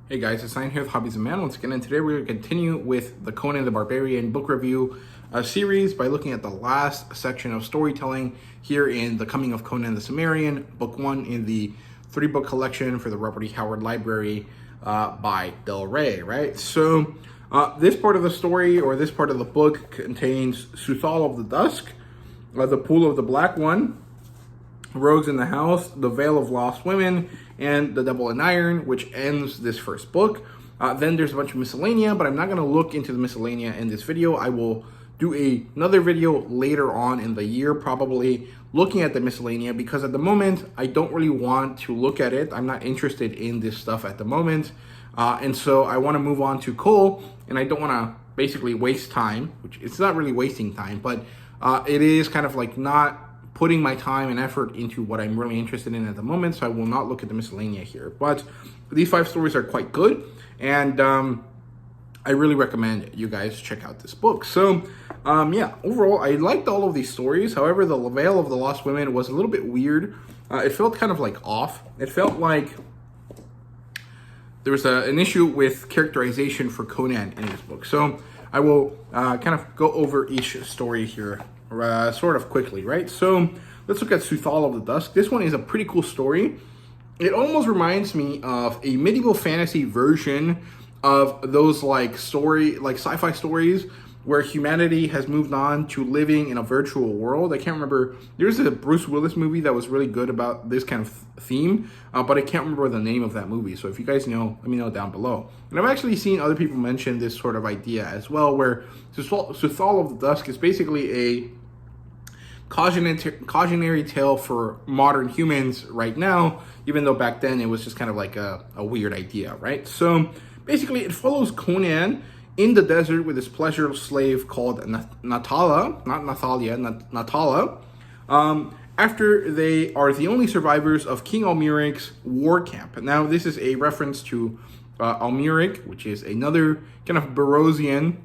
Hey guys, it's Ryan here with Hobbies and Man once again, and today we're going to continue with the Conan the Barbarian book review series by looking at the last section of storytelling here in The Coming of Conan the Cimmerian, book 1 in the 3-book collection for the Robert E. Howard Library by Del Rey, right? So this part of the story, or this part of the book, contains Suthal of the Dusk, the Pool of the Black One, Rogues in the House, The Veil of Lost Women, and The Devil in Iron, which ends this first book. Then there's a bunch of miscellanea, but I'm not going to look into the miscellanea in this video. I will do another video later on in the year, probably looking at the miscellanea, because at the moment, I don't really want to look at it. I'm not interested in this stuff at the moment. And so I want to move on to Cole, and I don't want to basically waste time, which it's not really wasting time, but it is kind of like not putting my time and effort into what I'm really interested in at the moment, so I will not look at the miscellanea here. But these 5 stories are quite good, and I really recommend you guys check out this book. So, yeah, overall, I liked all of these stories. However, the Veil of the Lost Women was a little bit weird. It felt kind of like off. It felt like there was an issue with characterization for Conan in this book. So I will kind of go over each story here sort of quickly, right? So let's look at Suthal of the Dusk. This one is a pretty cool story. It almost reminds me of a medieval fantasy version of those like sci-fi stories where humanity has moved on to living in a virtual world. I can't remember. There's a Bruce Willis movie that was really good about this kind of theme, but I can't remember the name of that movie. So if you guys know, let me know down below. And I've actually seen other people mention this sort of idea as well, where Suthal of the Dusk is basically a cautionary tale for modern humans right now, even though back then it was just kind of like a weird idea, right? So basically it follows Conan in the desert with his pleasure slave called Natala, not Nathalia, Natala, after they are the only survivors of King Almeric's war camp. Now this is a reference to Almeric, which is another kind of Barosian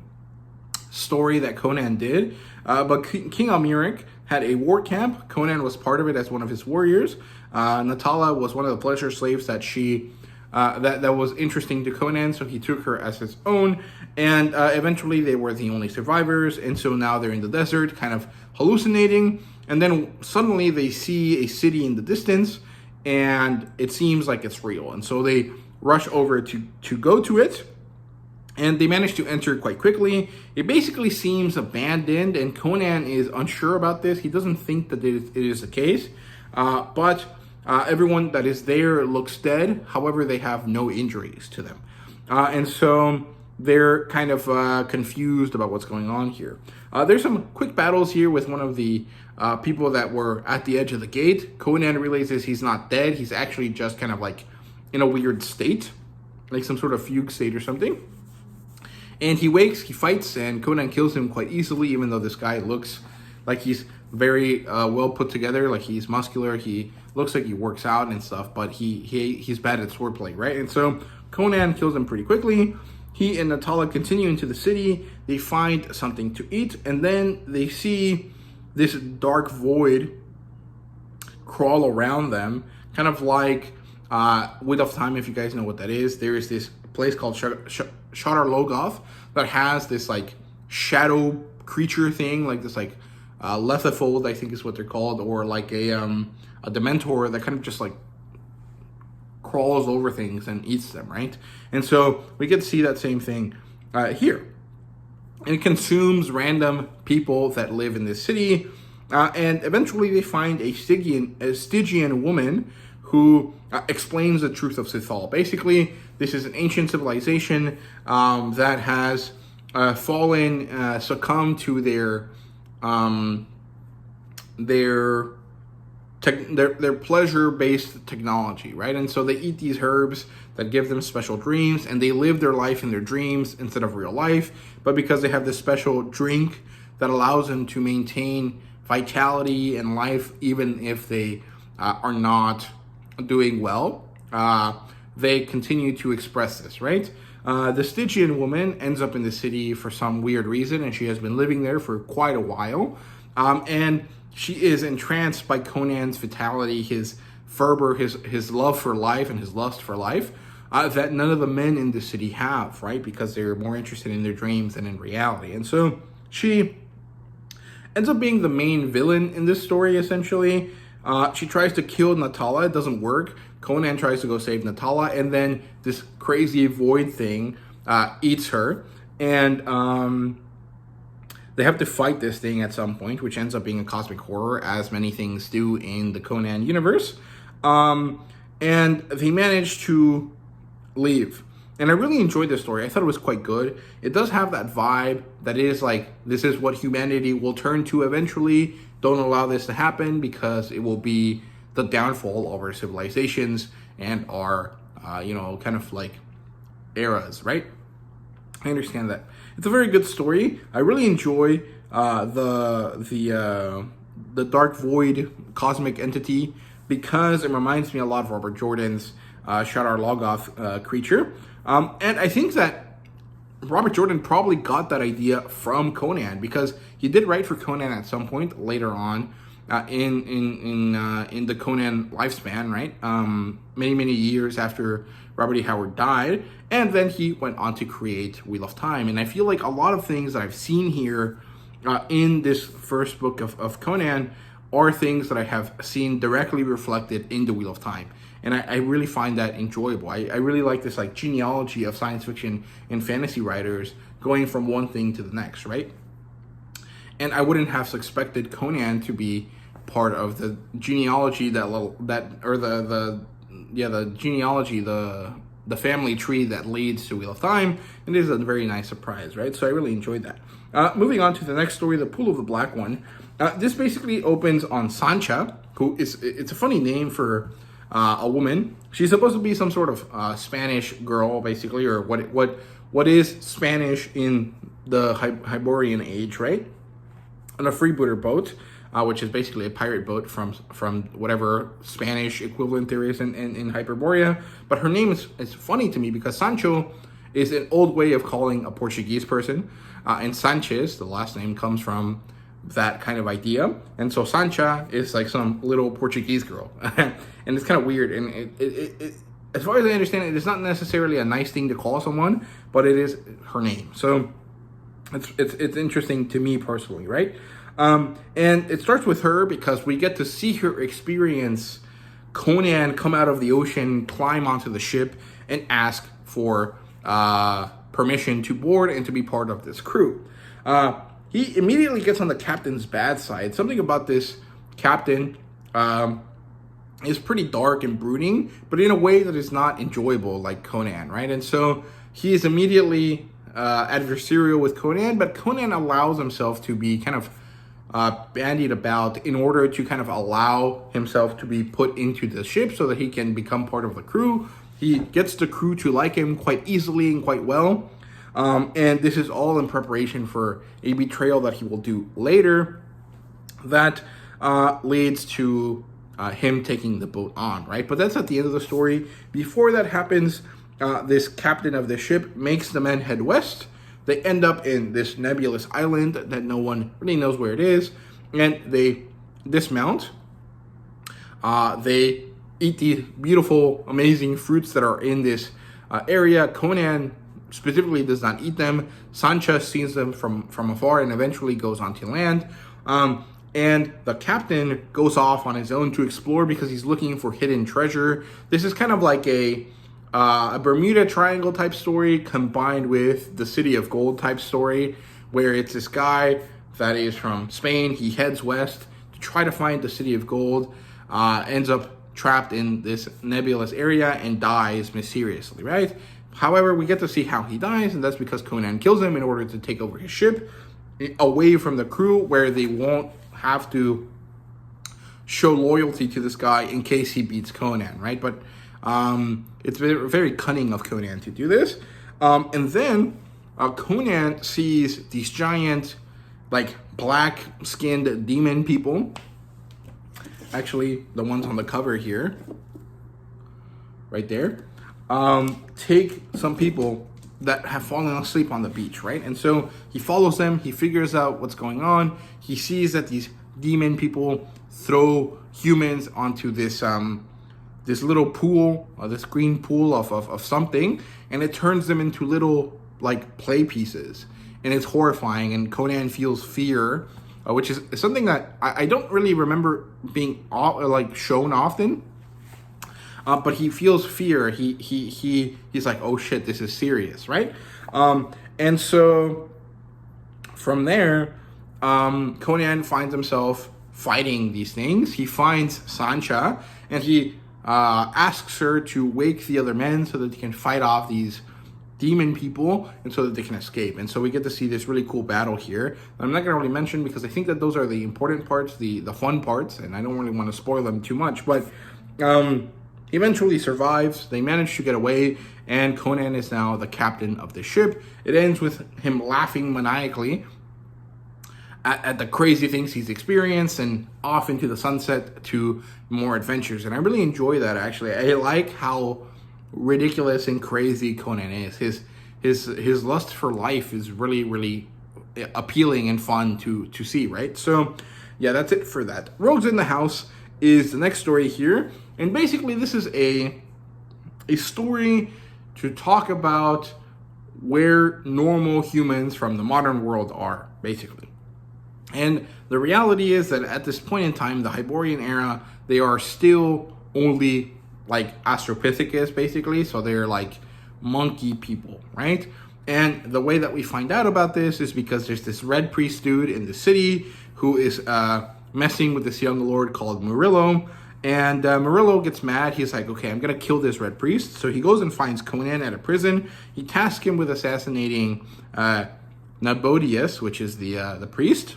story that Conan did, but King Almeric had a war camp. Conan was part of it as one of his warriors. Natala was one of the pleasure slaves that that was interesting to Conan, so he took her as his own, and eventually they were the only survivors, and so now they're in the desert, kind of hallucinating, and then suddenly they see a city in the distance, and it seems like it's real, and so they rush over to go to it, and they manage to enter quite quickly. It basically seems abandoned, and Conan is unsure about this. He doesn't think that it is the case, but everyone that is there looks dead. However, they have no injuries to them. And so they're kind of confused about what's going on here. There's some quick battles here with one of the people that were at the edge of the gate. Conan realizes he's not dead. He's actually just kind of like in a weird state, like some sort of fugue state or something. And he wakes, he fights, and Conan kills him quite easily, even though this guy looks like he's very well put together, like he's muscular, he looks like he works out and stuff, but he's bad at swordplay, right? And so Conan kills him pretty quickly. He and Natala continue into the city. They find something to eat, and then they see this dark void crawl around them, kind of like Wheel of Time, if you guys know what that is. There is this place called Shadar Logoth that has this like shadow creature thing, like this like Lethifold, I think is what they're called, or like a Dementor that kind of just like crawls over things and eats them, right? And so we get to see that same thing here. And it consumes random people that live in this city, and eventually they find a Stygian woman who explains the truth of Suthal. Basically, this is an ancient civilization that has succumbed to their pleasure-based technology, right? And so they eat these herbs that give them special dreams, and they live their life in their dreams instead of real life. But because they have this special drink that allows them to maintain vitality and life, even if they are not doing well, they continue to express this, right? The Stygian woman ends up in the city for some weird reason, and she has been living there for quite a while. And she is entranced by Conan's vitality, his fervor, his love for life, and his lust for life. that none of the men in the city have, right? Because they're more interested in their dreams than in reality. And so she ends up being the main villain in this story, essentially. She tries to kill Natala. It doesn't work. Conan tries to go save Natala, and then this crazy void thing eats her. And they have to fight this thing at some point, which ends up being a cosmic horror, as many things do in the Conan universe. And they manage to leave. And I really enjoyed this story. I thought it was quite good. It does have that vibe that is like, this is what humanity will turn to eventually. Don't allow this to happen, because it will be the downfall of our civilizations and our, kind of like eras, right? I understand that. It's a very good story. I really enjoy the Dark Void cosmic entity, because it reminds me a lot of Robert Jordan's Shadar Logoth creature. And I think that Robert Jordan probably got that idea from Conan, because he did write for Conan at some point later on in the Conan lifespan, right? Many years after Robert E. Howard died, and then he went on to create Wheel of Time. And I feel like a lot of things that I've seen here in this first book of Conan are things that I have seen directly reflected in the Wheel of Time. And I really find that enjoyable. I really like this like genealogy of science fiction and fantasy writers going from one thing to the next, right? And I wouldn't have suspected Conan to be part of the genealogy the genealogy, the family tree that leads to Wheel of Time. And it is a very nice surprise, right? So I really enjoyed that. Moving on to the next story, The Pool of the Black One. This basically opens on Sancha, it's a funny name for a woman. She's supposed to be some sort of Spanish girl, basically, or what is Spanish in the Hyborian age, right? On a freebooter boat, which is basically a pirate boat from whatever Spanish equivalent there is in Hyperborea. But her name is funny to me, because Sancho is an old way of calling a Portuguese person, and Sanchez, the last name, comes from that kind of idea. And so Sancha is like some little Portuguese girl. And it's kind of weird. And it as far as I understand it, it's not necessarily a nice thing to call someone, but it is her name. So it's interesting to me personally, right? And it starts with her because we get to see her experience Conan come out of the ocean, climb onto the ship, and ask for permission to board and to be part of this crew. He immediately gets on the captain's bad side. Something about this captain is pretty dark and brooding, but in a way that is not enjoyable like Conan, right? And so he is immediately adversarial with Conan, but Conan allows himself to be kind of bandied about in order to kind of allow himself to be put into the ship so that he can become part of the crew. He gets the crew to like him quite easily and quite well. And this is all in preparation for a betrayal that he will do later that leads to him taking the boat on, right? But that's at the end of the story. Before that happens, this captain of the ship makes the men head west. They end up in this nebulous island that no one really knows where it is, and they dismount. They eat these beautiful, amazing fruits that are in this area. Conan specifically does not eat them. Sancha sees them from afar and eventually goes onto land. And the captain goes off on his own to explore because he's looking for hidden treasure. This is kind of like a Bermuda Triangle type story combined with the City of Gold type story, where it's this guy that is from Spain. He heads west to try to find the City of Gold, ends up trapped in this nebulous area and dies mysteriously, right? However, we get to see how he dies, and that's because Conan kills him in order to take over his ship away from the crew, where they won't have to show loyalty to this guy in case he beats Conan, right? But it's very, very cunning of Conan to do this. And then Conan sees these giant, like, black-skinned demon people. Actually, the ones on the cover here, right there, take some people that have fallen asleep on the beach, right? And so he follows them. He figures out what's going on. He sees that these demon people throw humans onto this this little pool, this green pool of something, and it turns them into little like play pieces, and it's horrifying. And Conan feels fear, which is something that I don't really remember being like shown often. But he feels fear. He's like, oh shit, this is serious, right? And so from there, Conan finds himself fighting these things. He finds Sancha, and he asks her to wake the other men so that they can fight off these demon people and so that they can escape. And so we get to see this really cool battle here. I'm not going to really mention because I think that those are the important parts, the fun parts, and I don't really want to spoil them too much. But he eventually survives. They manage to get away, and Conan is now the captain of the ship. It ends with him laughing maniacally at the crazy things he's experienced, and off into the sunset to more adventures. And I really enjoy that, actually. I like how ridiculous and crazy Conan is. His lust for life is really, really appealing and fun to see, right? So yeah, that's it for that. Rogues in the House is the next story here, and basically this is a story to talk about where normal humans from the modern world are, basically. And the reality is that at this point in time, the Hyborian era, they are still only like Australopithecus, basically. So they're like monkey people, right? And the way that we find out about this is because there's this red priest dude in the city who is messing with this young lord called Murillo. And Murillo gets mad. He's like, okay, I'm going to kill this red priest. So he goes and finds Conan at a prison. He tasks him with assassinating Nabonius, which is the priest.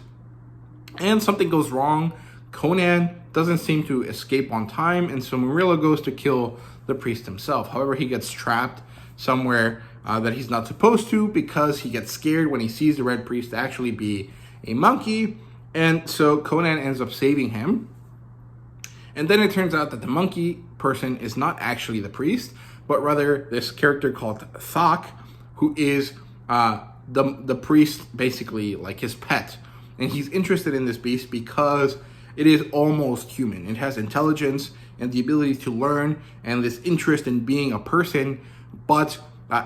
And something goes wrong. Conan doesn't seem to escape on time, and so Murillo goes to kill the priest himself. However, he gets trapped somewhere that he's not supposed to because he gets scared when he sees the red priest actually be a monkey. And so Conan ends up saving him. And then it turns out that the monkey person is not actually the priest, but rather this character called Thok, who is the priest, basically like his pet. And he's interested in this beast because it is almost human. It has intelligence and the ability to learn and this interest in being a person, but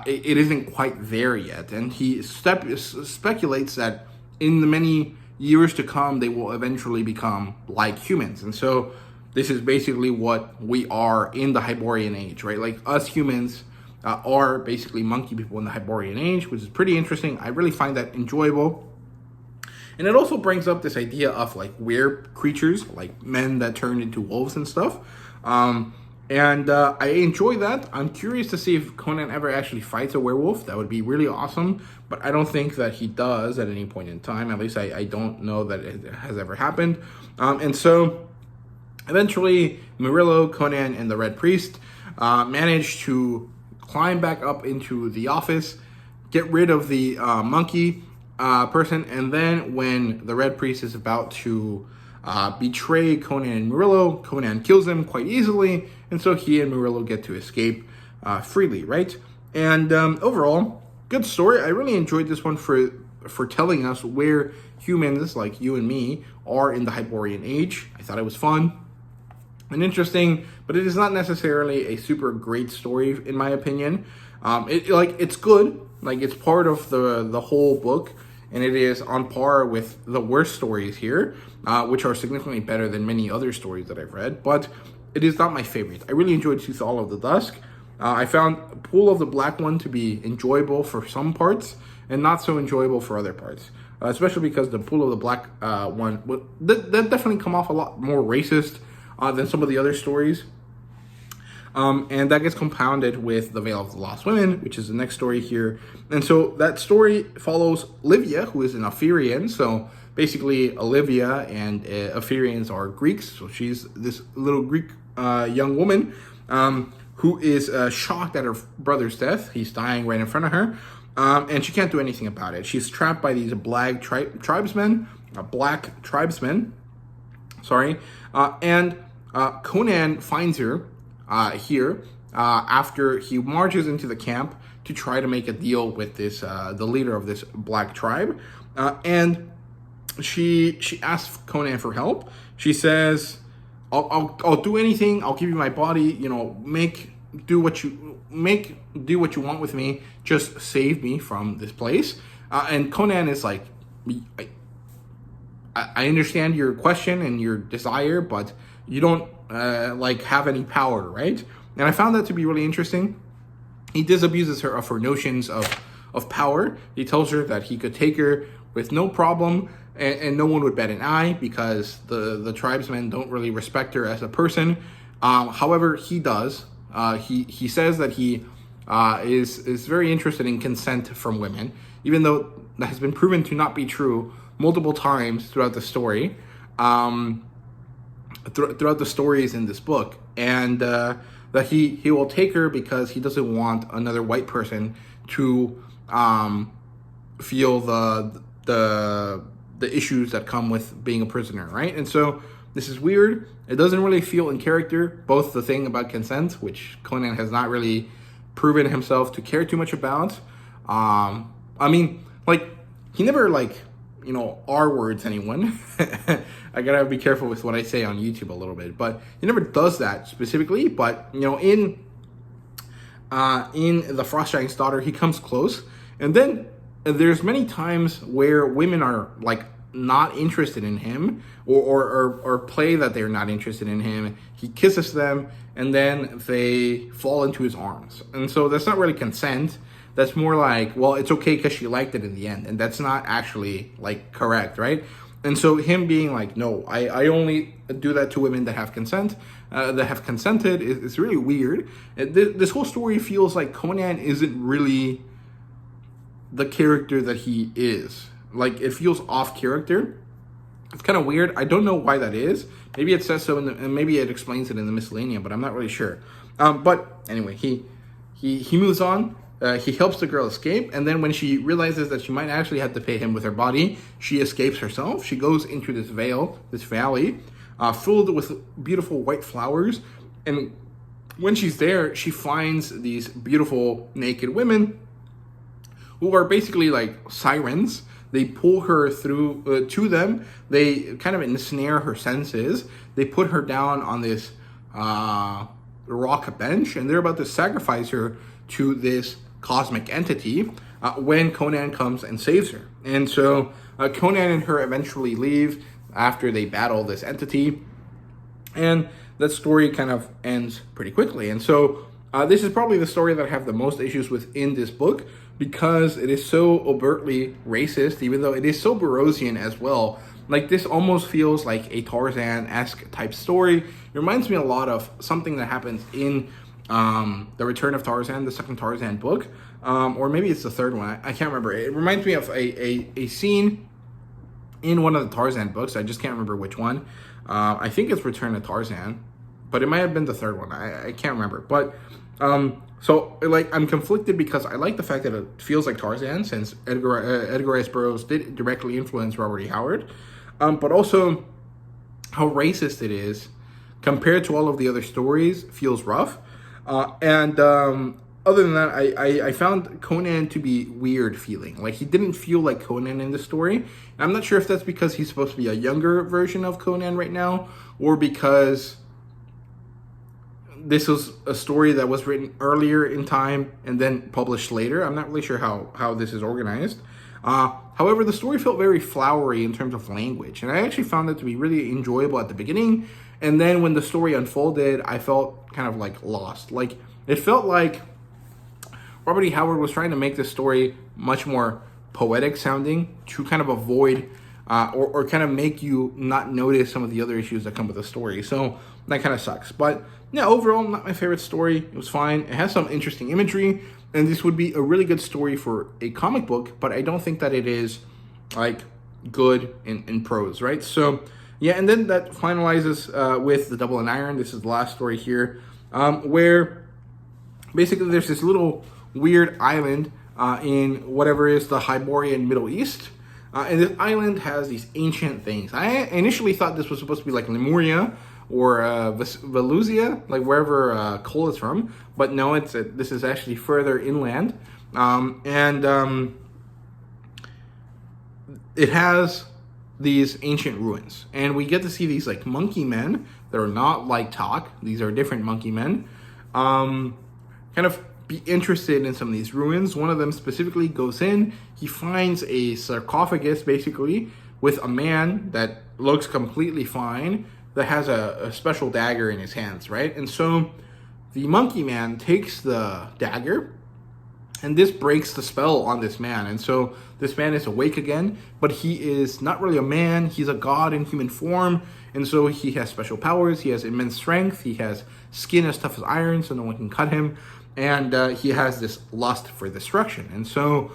it isn't quite there yet. And he speculates that in the many years to come, they will eventually become like humans. And so this is basically what we are in the Hyborian age, right? Like us humans are basically monkey people in the Hyborian age, which is pretty interesting. I really find that enjoyable. And it also brings up this idea of like weird creatures, like men that turn into wolves and stuff. I enjoy that. I'm curious to see if Conan ever actually fights a werewolf. That would be really awesome. But I don't think that he does at any point in time. At least I don't know that it has ever happened. And so eventually Murillo, Conan, and the Red Priest manage to climb back up into the office, get rid of the monkey person, and then when the Red Priest is about to betray Conan and Murillo, Conan kills him quite easily, and so he and Murillo get to escape freely, right? And overall, good story. I really enjoyed this one for telling us where humans, like you and me, are in the Hyborian age. I thought it was fun and interesting, but it is not necessarily a super great story, in my opinion. It's good. Like, it's part of the whole book, and it is on par with the worst stories here, which are significantly better than many other stories that I've read, but it is not my favorite. I really enjoyed Tooth of the Dusk. I found Pool of the Black One to be enjoyable for some parts and not so enjoyable for other parts, especially because the Pool of the Black one, that definitely come off a lot more racist than some of the other stories. And that gets compounded with The Veil of the Lost Women, which is the next story here. And so that story follows Livia, who is an Ephorian. So basically, Olivia and Ephorians are Greeks. So she's this little Greek young woman who is shocked at her brother's death. He's dying right in front of her. And she can't do anything about it. She's trapped by these black tribesmen. And Conan finds her here after he marches into the camp to try to make a deal with this the leader of this black tribe, and she asks Conan for help. She says, I'll do anything. I'll give you my body. You know, do what you want with me. Just save me from this place. And Conan is like, I understand your question and your desire, but you don't like have any power, right? And I found that to be really interesting. He disabuses her of her notions of power. He tells her that he could take her with no problem, and no one would bat an eye because the tribesmen don't really respect her as a person. However, he does. He says that he is very interested in consent from women, even though that has been proven to not be true multiple times throughout the story, throughout the stories in this book, and that he will take her because he doesn't want another white person to feel the issues that come with being a prisoner, right? And so this is weird. It doesn't really feel in character, both the thing about consent, which Conan has not really proven himself to care too much about. I mean, like, he never, like, you know, R-words anyone. I gotta be careful with what I say on YouTube a little bit, but he never does that specifically. But, you know, in The Frost Giant's Daughter, he comes close. And then there's many times where women are, like, not interested in him, or play that they're not interested in him. He kisses them, and then they fall into his arms. And so that's not really consent. That's more like, well, it's okay because she liked it in the end. And that's not actually, like, correct, right? And so him being like, no, I only do that to women that have consent, that have consented, is really weird. This whole story feels like Conan isn't really the character that he is. Like, it feels off character. It's kind of weird. I don't know why that is. Maybe it says so, and maybe it explains it in the miscellanea, but I'm not really sure. But anyway, he moves on. He helps the girl escape, and then when she realizes that she might actually have to pay him with her body, she escapes herself. She goes into this valley, filled with beautiful white flowers, and when she's there, she finds these beautiful naked women who are basically like sirens. They pull her through to them. They kind of ensnare her senses. They put her down on this rock bench, and they're about to sacrifice her to this cosmic entity when Conan comes and saves her. And so Conan and her eventually leave after they battle this entity, and that story kind of ends pretty quickly. And so this is probably the story that I have the most issues with in this book, because it is so overtly racist, even though it is so Burroughsian as well. Like, this almost feels like a Tarzan-esque type story. It reminds me a lot of something that happens in The Return of Tarzan, the second Tarzan book, or maybe it's the third one. I can't remember. It reminds me of a scene in one of the Tarzan books. I just can't remember which one. I think it's Return of Tarzan, but it might have been the third one. I can't remember. But so, like, I'm conflicted because I like the fact that it feels like Tarzan, since Edgar Rice Burroughs did directly influence Robert E. Howard, but also how racist it is compared to all of the other stories feels rough. And other than that, I found Conan to be weird feeling. Like, he didn't feel like Conan in the story. And I'm not sure if that's because he's supposed to be a younger version of Conan right now, or because this was a story that was written earlier in time and then published later. I'm not really sure how this is organized. However, the story felt very flowery in terms of language, and I actually found it to be really enjoyable at the beginning. And then when the story unfolded, I felt kind of like lost. Like, it felt like Robert E. Howard was trying to make this story much more poetic sounding to kind of avoid or kind of make you not notice some of the other issues that come with the story. So that kind of sucks. But yeah, overall, not my favorite story. It was fine. It has some interesting imagery, and this would be a really good story for a comic book, but I don't think that it is, like, good in prose, right? So yeah, and then that finalizes with The Double and Iron. This is the last story here, where basically there's this little weird island in whatever is the Hyborian Middle East. And this island has these ancient things. I initially thought this was supposed to be like Lemuria or Valusia, like wherever Cole is from. But no, this is actually further inland. It has these ancient ruins. And we get to see these like monkey men that that are not like talk. These are different monkey men. Kind of be interested in some of these ruins. One of them specifically goes in. He finds a sarcophagus, basically, with a man that looks completely fine, that has a special dagger in his hands, right? And so the monkey man takes the dagger, and this breaks the spell on this man. And so this man is awake again, but he is not really a man. He's a god in human form. And so he has special powers. He has immense strength. He has skin as tough as iron, so no one can cut him. And he has this lust for destruction. And so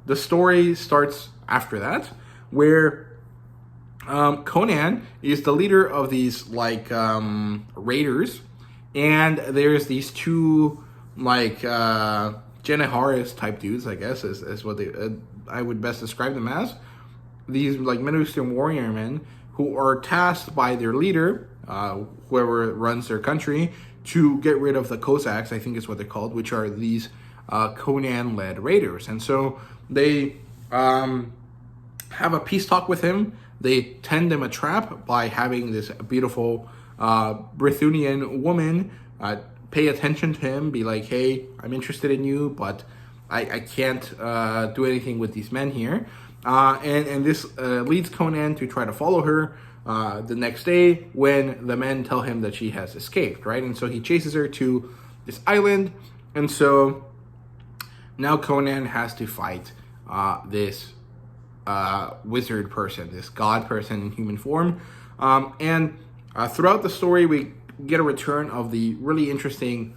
the story starts after that, where Conan is the leader of these raiders, and there's these two Jeniharis type dudes, I guess is what I would best describe them as. These Middle Eastern warrior men who are tasked by their leader, whoever runs their country, to get rid of the Cossacks, I think is what they're called, which are these Conan-led raiders. And so they have a peace talk with him. They tend him a trap by having this beautiful Brythunian woman pay attention to him, be like, hey, I'm interested in you, but I can't do anything with these men here. And this leads Conan to try to follow her the next day when the men tell him that she has escaped, right? And so he chases her to this island. And so now Conan has to fight this wizard person, this god person in human form. And throughout the story, we get a return of the really interesting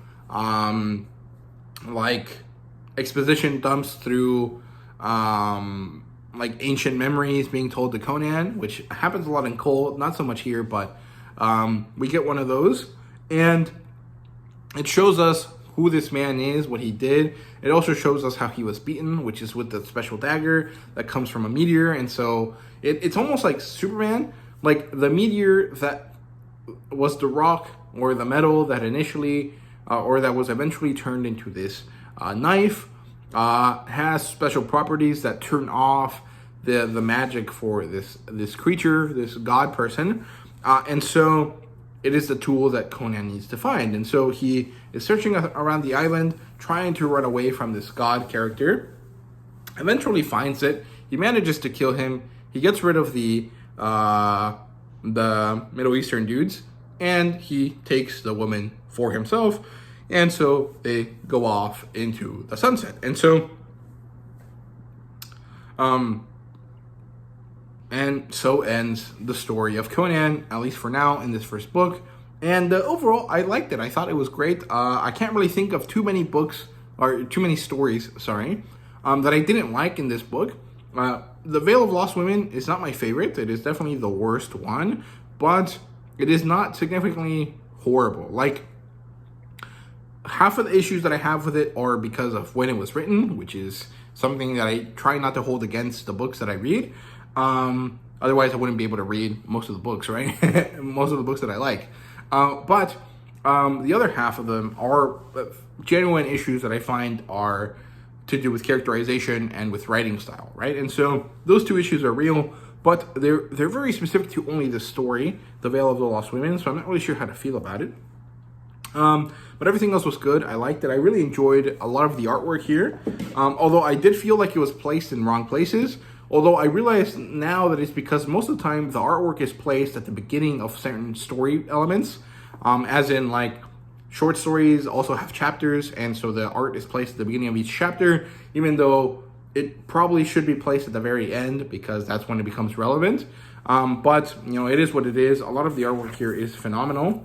exposition dumps through ancient memories being told to Conan, which happens a lot in Cole, not so much here, but we get one of those, and it shows us who this man is, what he did. It also shows us how he was beaten, which is with the special dagger that comes from a meteor. And so it's almost like Superman, like the meteor that was the rock or the metal that initially or that was eventually turned into this knife, has special properties that turn off the magic for this creature, this god person, and so it is the tool that Conan needs to find. And so he is searching around the island, trying to run away from this god character. Eventually finds it. He manages to kill him. He gets rid of the Middle Eastern dudes, and he takes the woman for himself. And so they go off into the sunset. And so, ends the story of Conan, at least for now, in this first book. And overall, I liked it. I thought it was great. I can't really think of too many stories, that I didn't like in this book. The Veil of Lost Women is not my favorite. It is definitely the worst one, but it is not significantly horrible. Like, half of the issues that I have with it are because of when it was written, which is something that I try not to hold against the books that I read. Otherwise, I wouldn't be able to read most of the books, right? Most of the books that I like. But the other half of them are genuine issues that I find are to do with characterization and with writing style, right? And so those two issues are real, but they're very specific to only the story, The Veil of the Lost Women, so I'm not really sure how to feel about it. But everything else was good. I liked it. I really enjoyed a lot of the artwork here, although I did feel like it was placed in wrong places. Although I realize now that it's because most of the time the artwork is placed at the beginning of certain story elements, as in like short stories also have chapters, and so the art is placed at the beginning of each chapter, even though it probably should be placed at the very end because that's when it becomes relevant. But, it is what it is. A lot of the artwork here is phenomenal.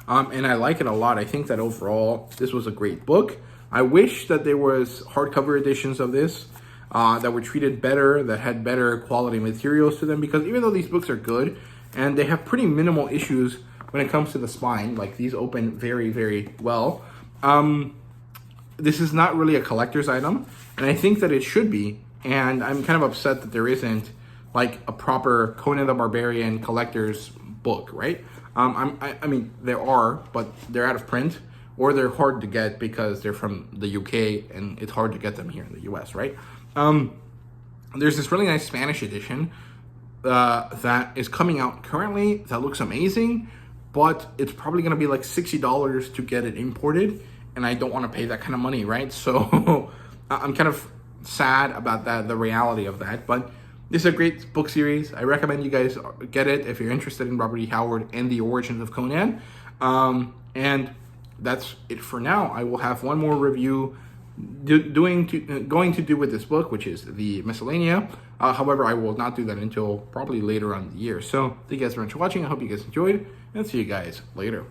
And I like it a lot. I think that overall, this was a great book. I wish that there was hardcover editions of this that were treated better, that had better quality materials to them, because even though these books are good, and they have pretty minimal issues when it comes to the spine, like these open very, very well, this is not really a collector's item, and I think that it should be, and I'm kind of upset that there isn't like a proper Conan the Barbarian collector's book, right? I mean, there are, but they're out of print, or they're hard to get because they're from the UK and it's hard to get them here in the US, right? There's this really nice Spanish edition, that is coming out currently that looks amazing, but it's probably going to be like $60 to get it imported, and I don't want to pay that kind of money, right? So I'm kind of sad about that, the reality of that. But this is a great book series. I recommend you guys get it if you're interested in Robert E. Howard and the origins of Conan. And that's it for now. I will have one more review going to do with this book, which is the Miscellanea. However, I will not do that until probably later on in the year. So thank you guys very much for watching. I hope you guys enjoyed, and see you guys later.